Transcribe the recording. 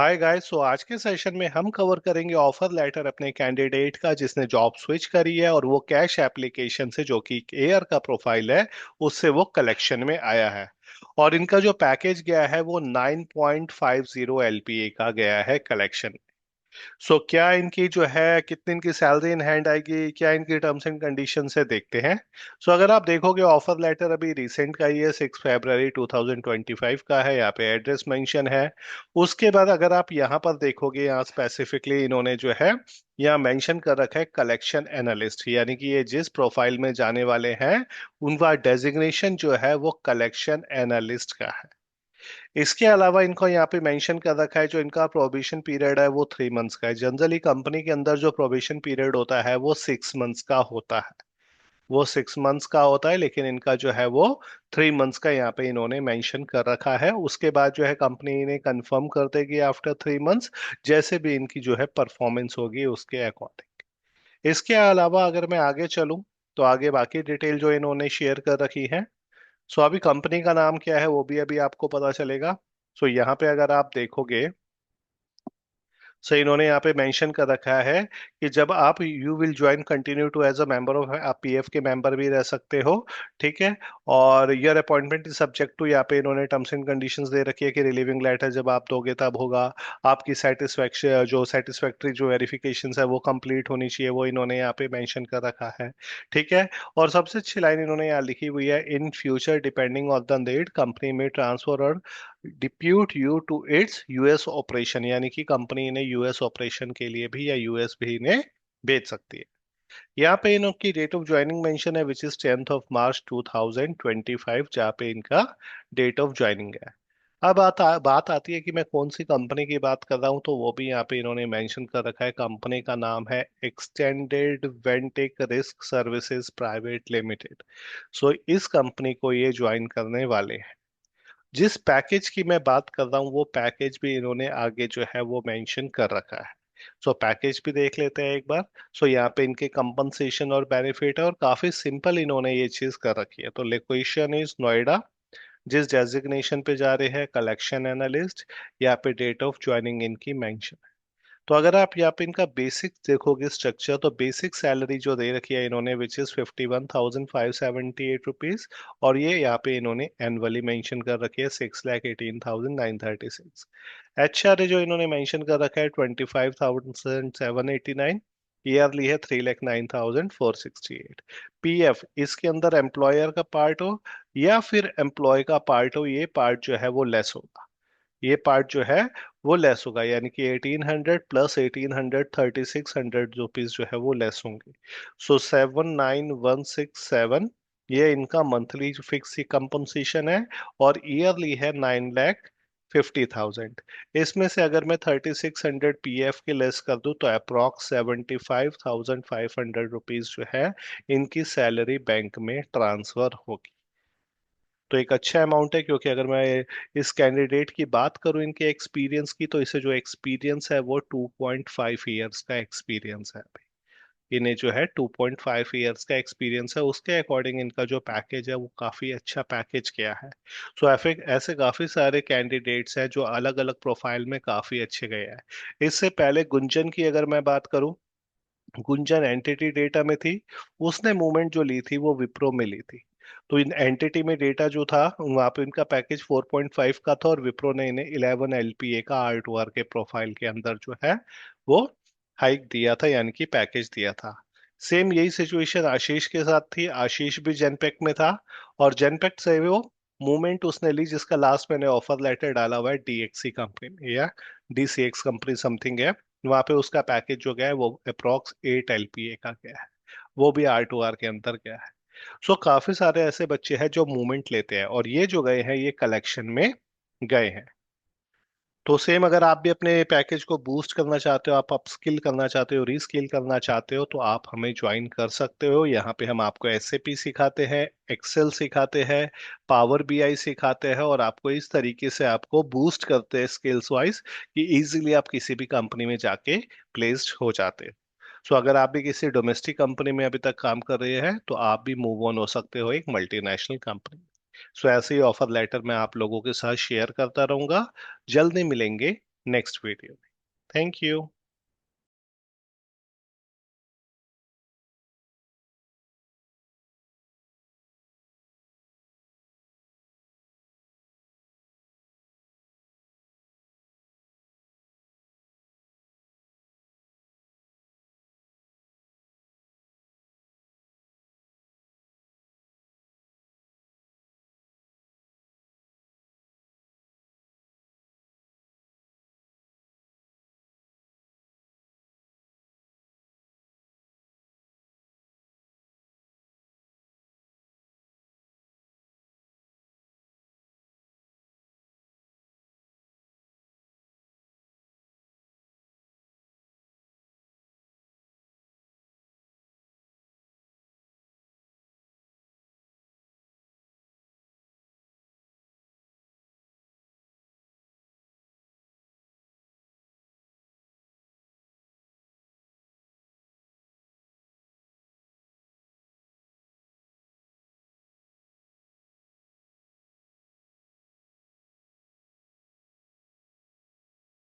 Hi guys. आज के session में हम कवर करेंगे ऑफर लेटर अपने कैंडिडेट का जिसने जॉब स्विच करी है और वो कैश एप्लीकेशन से जो कि एयर का प्रोफाइल है उससे वो कलेक्शन में आया है। और इनका जो पैकेज गया है वो 9.50 एलपीए का गया है कलेक्शन। क्या इनकी जो है कितनी इनकी सैलरी इन हैंड आएगी, क्या इनकी टर्म्स एंड कंडीशन से देखते हैं। अगर आप देखोगे ऑफर लेटर अभी रिसेंट का ही है, 6 फरवरी 2025 का है। यहाँ पे एड्रेस मेंशन है। उसके बाद अगर आप यहाँ पर देखोगे, यहाँ स्पेसिफिकली इन्होंने जो है यहाँ मेंशन कर रखा है कलेक्शन एनालिस्ट, यानी कि ये जिस प्रोफाइल में जाने वाले हैं उनका डेजिग्नेशन जो है वो कलेक्शन एनालिस्ट का है। इसके अलावा इनको यहाँ पे मेंशन कर रखा है जो इनका प्रोबेशन पीरियड है वो 3 मंथ्स का है। जनरली कंपनी के अंदर जो प्रोबेशन पीरियड होता है वो 6 मंथ्स का होता है। वो 6 मंथ्स का होता है, लेकिन इनका जो है वो 3 मंथ्स का यहाँ पे इन्होंने मेंशन कर रखा है। उसके बाद जो है कंपनी ने कंफर्म कर देगी आफ्टर 3 मंथ्स, जैसे भी इनकी जो है परफॉर्मेंस होगी उसके अकॉर्डिंग। इसके अलावा अगर मैं आगे चलूं तो आगे बाकी डिटेल जो इन्होंने शेयर कर रखी है। अभी कंपनी का नाम क्या है वो भी अभी आपको पता चलेगा। यहाँ पे अगर आप देखोगे, इन्होंने यहाँ पे मेंशन कर रखा है कि जब आप you will join continue to as a member of, आप पीएफ के मेंबर भी रह सकते हो। ठीक है। और your appointment is subject to, यहाँ पे इन्होंने टर्म्स एंड कंडीशंस दे रखी है कि रिलीविंग लेटर जब आप दोगे तब होगा। आपकी सेटिस्फेक्शन जो सेटिस्फैक्ट्री जो वेरिफिकेशन है वो कंप्लीट होनी चाहिए, वो इन्होंने यहाँ पे मेंशन कर रखा है। ठीक है। और सबसे अच्छी लाइन इन्होंने यहाँ लिखी हुई है, in future depending on the need company में ट्रांसफर और depute you to its US operation, यानी कि कंपनी ने यूएस ऑपरेशन के लिए भी या यूएस भी इन्हें भेज सकती है। यहाँ पे इनकी डेट ऑफ ज्वाइनिंग मेंशन है विच इज 10 मार्च 2025, जहाँ पे इनका डेट ऑफ ज्वाइनिंग है। अब बात आती है कि मैं कौन सी कंपनी की बात कर रहा हूँ, तो वो भी यहाँ पे इन्होंने मेंशन कर रखा है। कंपनी का नाम है extended ventech risk services private limited. इस कंपनी को ये ज्वाइन करने वाले हैं। जिस पैकेज की मैं बात कर रहा हूँ वो पैकेज भी इन्होंने आगे जो है वो मेंशन कर रखा है। पैकेज भी देख लेते हैं एक बार। यहाँ पे इनके कंपनसेशन और बेनिफिट है और काफी सिंपल इन्होंने ये चीज कर रखी है। Location is Noida. जिस डेजिग्नेशन पे जा रहे हैं कलेक्शन एनालिस्ट, यहाँ पे डेट ऑफ ज्वाइनिंग इनकी मेंशन। तो अगर आप यहाँ पे इनका बेसिक देखोगे स्ट्रक्चर, तो बेसिक सैलरी जो दे रखी है इन्होंने विच इज 51,578 रुपीज। और ये यहाँ पे इन्होंने एनुअली मेंशन कर रखी है 6,18,936। एच आर जो इन्होंने मेंशन कर रखा है 25,789। ईयरली है 3,09,468। पीएफ इसके अंदर एम्प्लॉयर का पार्ट हो या फिर एम्प्लॉय का पार्ट हो, ये पार्ट जो है वो लेस होगा। ये पार्ट जो है वो लेस होगा, यानी कि 1800 प्लस 1800 3600 रुपीज जो है वो लेस होंगे। 79167 ये इनका मंथली फिक्स कंपनसेशन है। और ईयरली है 9,50,000। इसमें से अगर मैं 3600 पीएफ के लेस कर दूं तो अप्रॉक्स 75,500 रुपीज जो है इनकी सैलरी बैंक में ट्रांसफर होगी। तो एक अच्छा अमाउंट है, क्योंकि अगर मैं इस कैंडिडेट की बात करूं इनके एक्सपीरियंस की, तो इसे जो एक्सपीरियंस है वो 2.5 ईयर्स का एक्सपीरियंस है अभी। इन्हें जो है 2.5 ईयर्स का एक्सपीरियंस है, उसके अकॉर्डिंग इनका जो पैकेज है वो काफी अच्छा पैकेज किया है। ऐसे ऐसे काफी सारे कैंडिडेट्स हैं जो अलग अलग प्रोफाइल में काफी अच्छे गए हैं। इससे पहले गुंजन की अगर मैं बात करूं, गुंजन एंटिटी डेटा में थी। उसने मूवमेंट जो ली थी वो विप्रो में ली थी। तो इन एंटिटी में डेटा जो था वहां पे इनका पैकेज 4.5 का था और विप्रो ने इन्हें 11 एलपीए का आर टू आर के प्रोफाइल के अंदर जो है वो हाइक दिया था, यानी कि पैकेज दिया था। सेम यही सिचुएशन आशीष के साथ थी। आशीष भी जेनपेक में था और जेनपेक से वो मूवमेंट उसने ली जिसका लास्ट मैंने ऑफर लेटर डाला हुआ है डीएक्सी कंपनी में या डीसीएक्स कंपनी समथिंग है। वहां पे उसका पैकेज जो गया है वो अप्रोक्स 8 एलपीए का गया है। वो भी आर टू आर के अंदर गया है। काफी सारे ऐसे बच्चे हैं जो मूवमेंट लेते हैं और ये जो गए हैं ये कलेक्शन में गए हैं। तो सेम अगर आप भी अपने पैकेज को बूस्ट करना चाहते हो, आप अपस्किल करना चाहते हो, रीस्किल करना चाहते हो, तो आप हमें ज्वाइन कर सकते हो। यहाँ पे हम आपको एसएपी सिखाते हैं, एक्सेल सिखाते हैं, पावर बीआई सिखाते हैं और आपको इस तरीके से आपको बूस्ट करते हैं स्किल्स वाइज कि इजीली आप किसी भी कंपनी में जाके प्लेस्ड हो जाते हो। अगर आप भी किसी डोमेस्टिक कंपनी में अभी तक काम कर रहे हैं तो आप भी मूव ऑन हो सकते हो एक मल्टीनेशनल कंपनी। ऐसे ही ऑफर लेटर मैं आप लोगों के साथ शेयर करता रहूंगा। जल्दी मिलेंगे नेक्स्ट वीडियो में। Thank you.